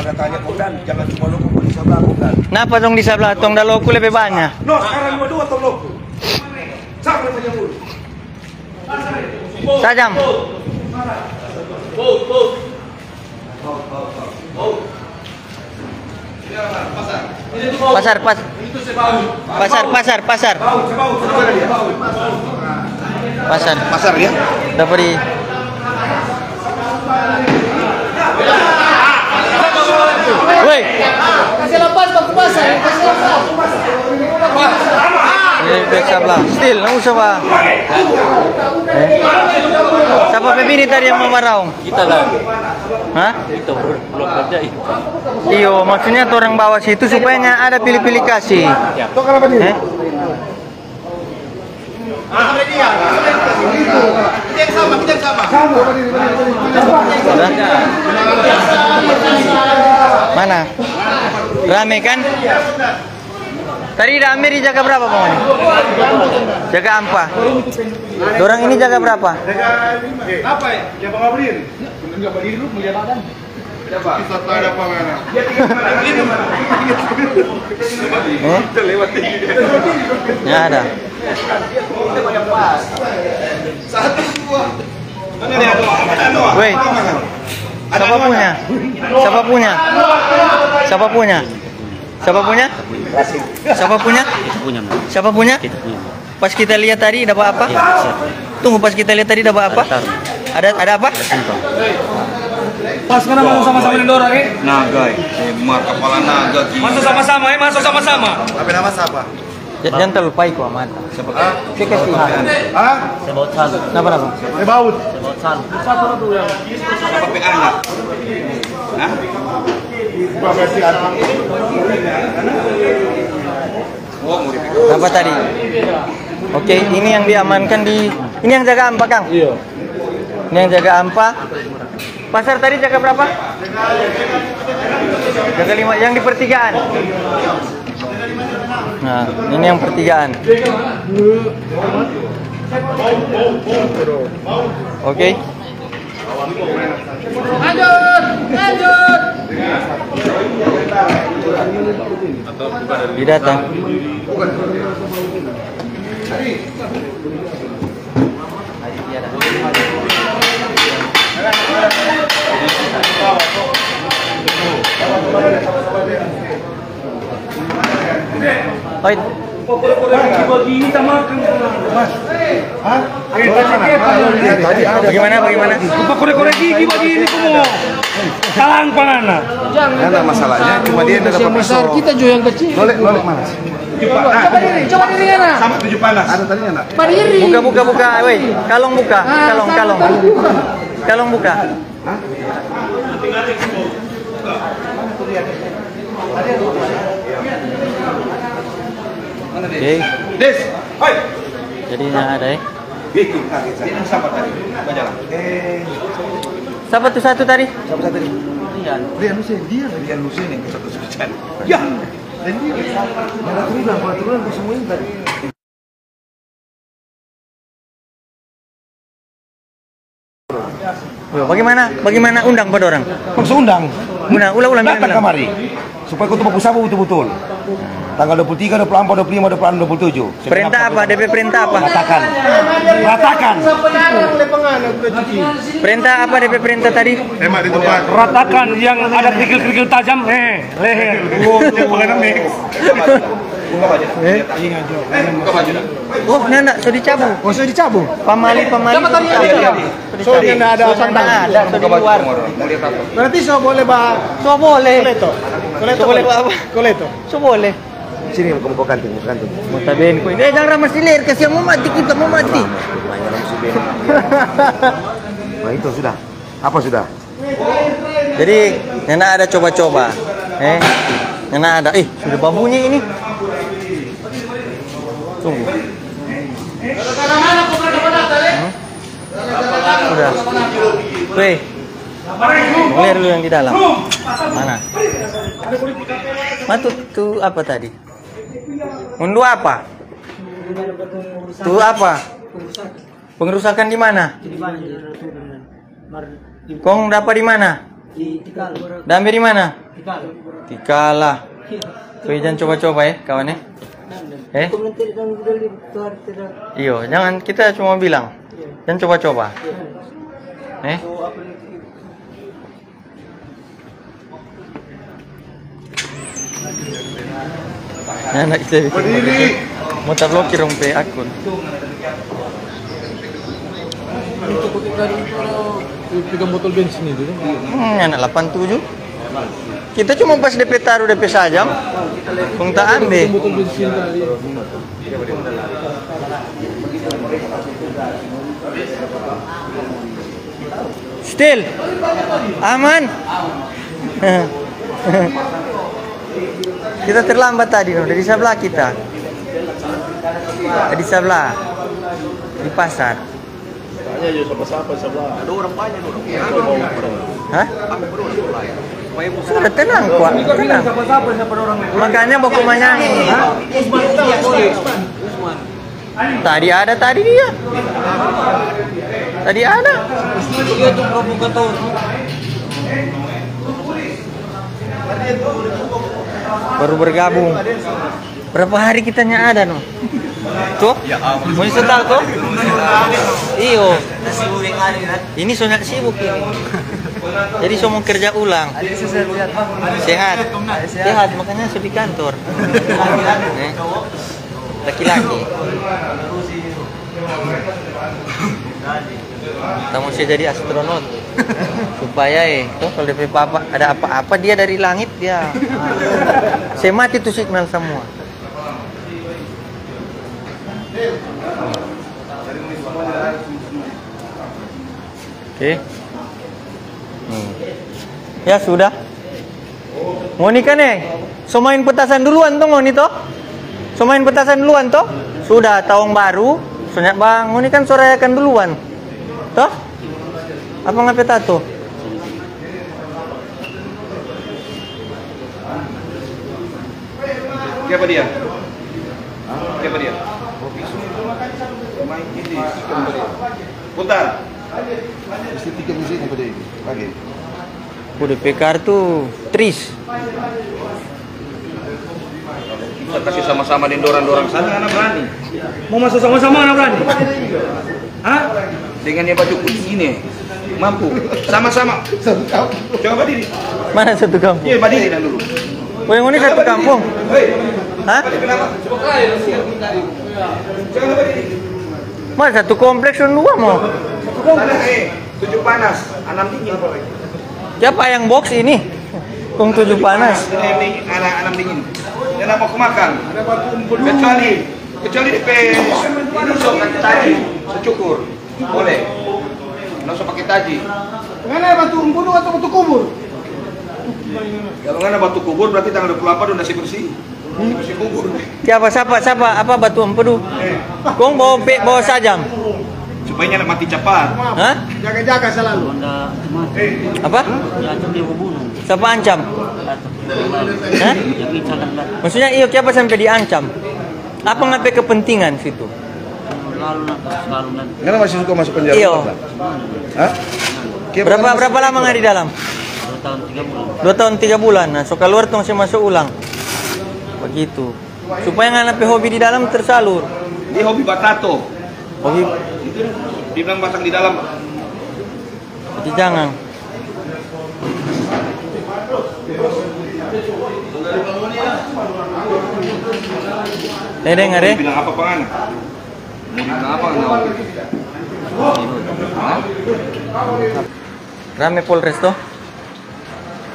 ada tanya Kodan, jangan cuma loko di sebelah Kodan. Kenapa dong di sebelah? Tong dah loko lebih banyak. No, sekarang dua tong loko. Sampai saja dulu. Sajam. Pasar. Pasar ya. Dapat di. Woi. Kasih lepas Pak pasar, kasih lepas. Ini back sebelah. Still, nggak usah Pak. Siapa pembini tadi yang memarau? Kita lah. Hah? Kita belum kerja itu. Iyo, maksudnya tuh orang bawa situ supaya ada pilih-pilih kasih. Mana? Rame kan? Tadi rame di jaga berapa Bang? Jaga ampa. Dorang ini jaga berapa? Apa ya? Dia bakal berdiri. Enggak berdiri dulu melihat badan. Bisa tahu ada panganan. Dia lewat tinggi. Ya ada. Satu dua. Woi. Siapa punya? Siapa punya? Siapa punya? Siapa punya? Siapa punya? Kita punya. Siapa punya? Kita punya. Pas kita lihat tadi dapat apa? Ya, Tunggu, pas kita lihat tadi dapat apa? Ada apa? Pas kena masuk sama-sama dengan orang Naga, hemat kepala naga. Masuk sama-sama masuk sama-sama. Apa nama siapa? Jangan terlupai kok amat. Siapa? Saya kasih. Hah? Sebut salu. Kenapa? Baut. Sebut salu. Siapa PA-nya? Hah? Profesi anak. Oh, mau dipikir. Berapa tadi? Oke, ini yang diamankan di. Ini yang jaga ampa, Kang. Iya. Ini yang jaga ampa. Pasar tadi jaga berapa? Jaga 5. Yang di pertigaan. Nah, ini yang pertigaan. Oke. Lanjut. Didatang. Oi. Begini sama Mas. Hah? Bagaimana? Korek-korek gigi begini semua. Salang panana. Jangan. Ada masalahnya, cuma dia ada Yang besar kita juga yang kecil. Lolek manas. Coba diri enak. Sama 7 panas. Ada tadinya nak. Berdiri. Buka, woi. Kalong buka. Kalong buka. Oke. Des. Hoi. Jadinya ada ya. Itu kaget saya. Siapa tadi? Bajalah. Siapa tuh satu tadi? Siapa satu tadi? Rian Hussein yang ke-1 sekian. Ya. Dan dia ada turunan semua ini tadi. Bagaimana undang pada orang? Maksud undang. Ulang. Datang kemari. Supaya kau tuh sabu betul-betul. Tanggal 23, 24, 25, 26, 27. Perintah apa? DP perintah apa? Ratakan. Perintah apa DP perintah tadi? Hemat di tempat. Ratakan yang ada kerikil-kerikil tajam leher. Oh, nggak, sudah dicabut. Oh, sudah dicabut. Pamali. Sorry, nggak ada sandang. Ada, sudah di luar. Berarti so boleh bah. So boleh. Koleto boleh apa? Koleto. So boleh. Sini mau kantin. Mutaben ko. Jangan ramah silir kasi mau mati kita mau mati. Nah itu sudah. Apa sudah? Jadi, nana ada coba-coba. Nana ada. Sudah bambunya ini. Tunggu. Sudah. Weh. Lihat dulu yang di dalam. Mana? Matu tuh apa tadi? Mundu apa? Tuh apa? Pengerusakan di mana? Kong dapat di mana? Dambe di mana? Tikala. Weh, jangan coba-coba ya, kawan ya. Iyo, jangan, kita cuma bilang. Jangan coba-coba. Anak saya mau blokir rompe akun. Tiga botol bensin itu. Anak 87. Kita cuma pas DP taruh DP sajam. Kung tak ambil. Botol bensin tadi. Still aman. Kita terlambat tadi, no, dari sebelah kita. Di sebelah di pasar. Tanya aja siapa-siapa sebelah. Ada orang banyak orang. Hah? Sudah tenang kuat, tenang. Makanya baku manyanyi. Tadi ada tadi dia. Tadi ada. Dia tuh provokator. Baru bergabung. Berapa hari kitanya ada no? Tuh? Mau setel tuh? Iyo. Ini soalnya sibuk ini. Jadi semua kerja ulang. Sehat. Sehat makanya sudah di kantor. Laki-laki. Kamu sih jadi astronot supaya tuh kalau DP papa ada apa-apa dia dari langit dia. Saya mati tuh signal semua. Oke. Ya sudah. Mau nikah nih? So main petasan duluan tuh ngoni toh? So main petasan duluan toh? Sudah tahun baru. Soalnya bang, ini kan sorayakan duluan. Toh? Apa ngapain tato? Siapa dia? Siapa dia? Putar. Mesti tiga musik apa dia? Pagi. Udah PKR tuh tris. Kita kasih sama-sama di dorang-dorang sana, anak berani. Mau masuk sama-sama anak berani? Hah? Dengan yang baju kuning ini mampu sama-sama. Coba berdiri. Mana satu kampung? Iya berdiri dan dulu. Oh yang ini satu kampung? Hah? Kenapa? Coba berdiri. Mas satu kompleks dan dua mau? Sana 7 panas, 6 dingin. Siapa yang box ini? Kung 7 panas. Anak dingin. Dan apa aku makan? Kecuali DP ini so pakai taji, secukur. Boleh. Nggak usah pakai taji. Mana batu empudu atau batu kubur? Kalau nggak ada batu kubur berarti tanggal 28 udah bersih. Bersih kubur. Siapa? Apa batu empedu? Kung bawa sajam. Supaya nak mati cepat. Hah? Jaga-jaga selalu. Apa? Siapa ancam? Hah? Maksudnya iyo siapa sampai diancam? Apa ngapain kepentingan situ? Kenapa masih suka masuk penjara? Iyo. Hah? Berapa lama nggak di dalam? 2 tahun 3 bulan. Nah, so keluar tuh masih masuk ulang. Begitu. Supaya nggak sampai hobi di dalam tersalur. Dia hobi batato. Hobi. Dia bilang pasang di dalam. Jadi jangan. Dengar deh. Bilang apa pengen? Bilang apa Rame Polres toh.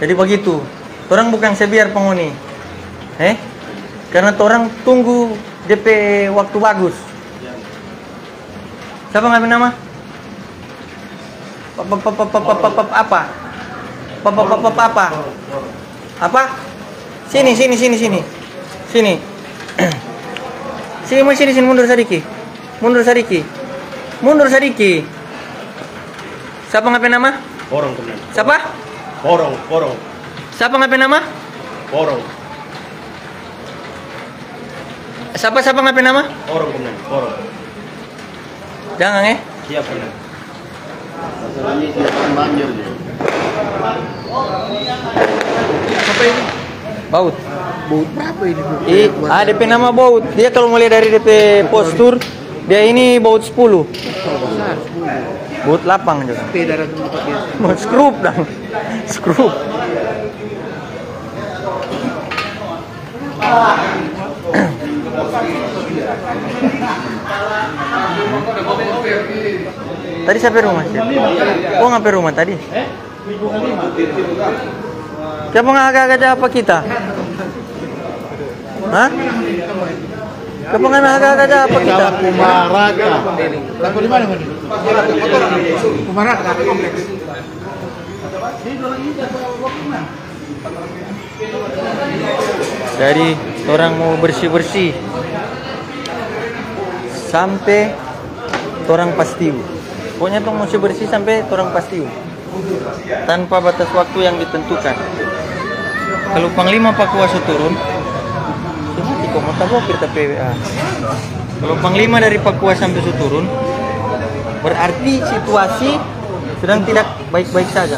Jadi begitu. Orang bukan sebiar penghuni. Karena orang tunggu DP waktu bagus. Siapa ngambil nama? Apa? Apa? Sini. Sini, mundur sedikit. Siapa ngapain nama? Porong kemudian. Siapa? Porong. Siapa ngapain nama? Porong. Siapa ngapain nama? Porong kemudian. Porong. Jangan Siap kemudian. Masalahnya itu banjir dia. Apa ini? Baut. Baut berapa ini? DP nama baut. Dia kalau mulai dari DP postur, dia ini baut 10. Besar, 10. Baut lapang juga. Beda dengan tempat biasa. Mau skrup dong. Skrup. Tadi sampai rumah sih. Oh, sampai rumah tadi. Siapa nggak agak-agak apa kita? Hah? Siapa nggak agak-agak apa kita? Kumaraka. Lagu di mana ini? Kumaraka kompleks. Dari orang mau bersih-bersih sampai orang pastiu. Pokoknya tuh mau bersih sampai orang pastiu. Tanpa batas waktu yang ditentukan. Kalau Panglima Pakuaso turun, mati kok mau tahu kita PWA. Kalau Panglima dari Papua sampai turun, berarti situasi sedang tidak baik-baik saja.